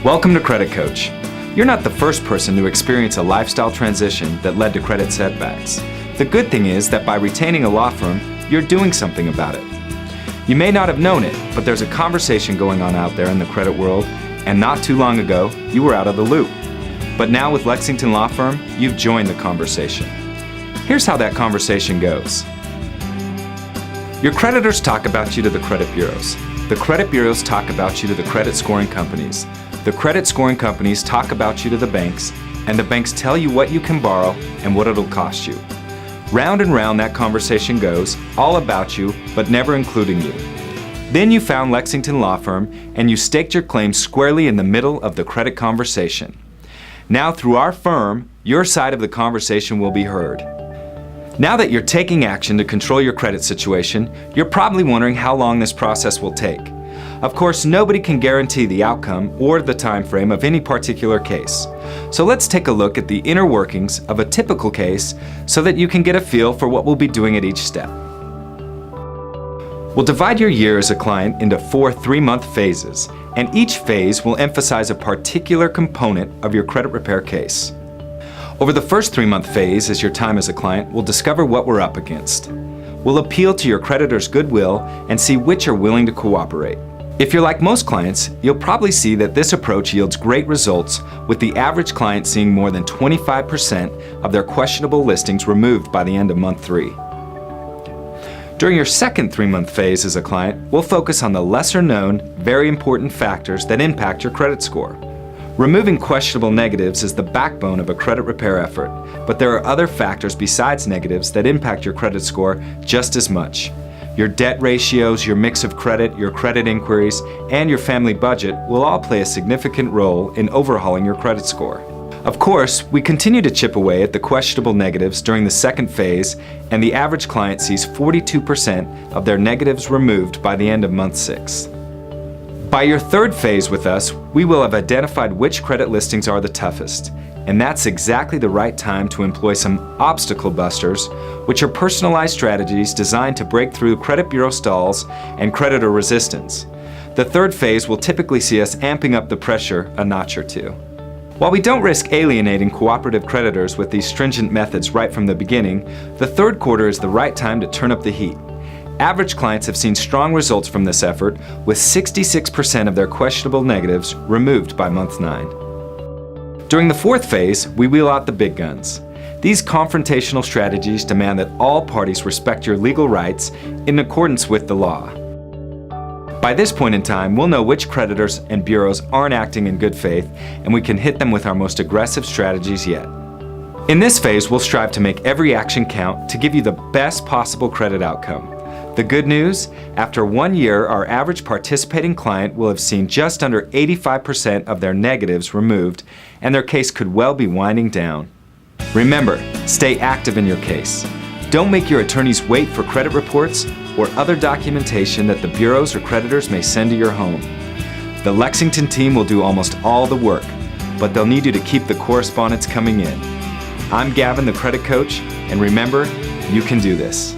Welcome to Credit Coach. You're not the first person to experience a lifestyle transition that led to credit setbacks. The good thing is that by retaining a law firm, you're doing something about it. You may not have known it, but there's a conversation going on out there in the credit world, and not too long ago, you were out of the loop. But now with Lexington Law Firm, you've joined the conversation. Here's how that conversation goes. Your creditors talk about you to the credit bureaus. The credit bureaus talk about you to the credit scoring companies. The credit scoring companies talk about you to the banks, and the banks tell you what you can borrow and what it'll cost you. Round and round that conversation goes, all about you, but never including you. Then you found Lexington Law Firm, and you staked your claim squarely in the middle of the credit conversation. Now through our firm, your side of the conversation will be heard. Now that you're taking action to control your credit situation, you're probably wondering how long this process will take. Of course, nobody can guarantee the outcome or the time frame of any particular case. So let's take a look at the inner workings of a typical case so that you can get a feel for what we'll be doing at each step. We'll divide your year as a client into 4 3-month phases, and each phase will emphasize a particular component of your credit repair case. Over the first 3-month phase, as your time as a client, we'll discover what we're up against. We'll appeal to your creditor's goodwill and see which are willing to cooperate. If you're like most clients, you'll probably see that this approach yields great results, with the average client seeing more than 25% of their questionable listings removed by the end of month 3. During your second 3-month phase as a client, we'll focus on the lesser-known, very important factors that impact your credit score. Removing questionable negatives is the backbone of a credit repair effort, but there are other factors besides negatives that impact your credit score just as much. Your debt ratios, your mix of credit, your credit inquiries, and your family budget will all play a significant role in overhauling your credit score. Of course, we continue to chip away at the questionable negatives during the second phase, and the average client sees 42% of their negatives removed by the end of month 6. By your third phase with us, we will have identified which credit listings are the toughest, and that's exactly the right time to employ some obstacle busters, which are personalized strategies designed to break through credit bureau stalls and creditor resistance. The third phase will typically see us amping up the pressure a notch or two. While we don't risk alienating cooperative creditors with these stringent methods right from the beginning, the third quarter is the right time to turn up the heat. Average clients have seen strong results from this effort, with 66% of their questionable negatives removed by month 9. During the fourth phase, we wheel out the big guns. These confrontational strategies demand that all parties respect your legal rights in accordance with the law. By this point in time, we'll know which creditors and bureaus aren't acting in good faith, and we can hit them with our most aggressive strategies yet. In this phase, we'll strive to make every action count to give you the best possible credit outcome. The good news, after 1 year, our average participating client will have seen just under 85% of their negatives removed, and their case could well be winding down. Remember, stay active in your case. Don't make your attorneys wait for credit reports or other documentation that the bureaus or creditors may send to your home. The Lexington team will do almost all the work, but they'll need you to keep the correspondence coming in. I'm Gavin, the credit coach, and remember, you can do this.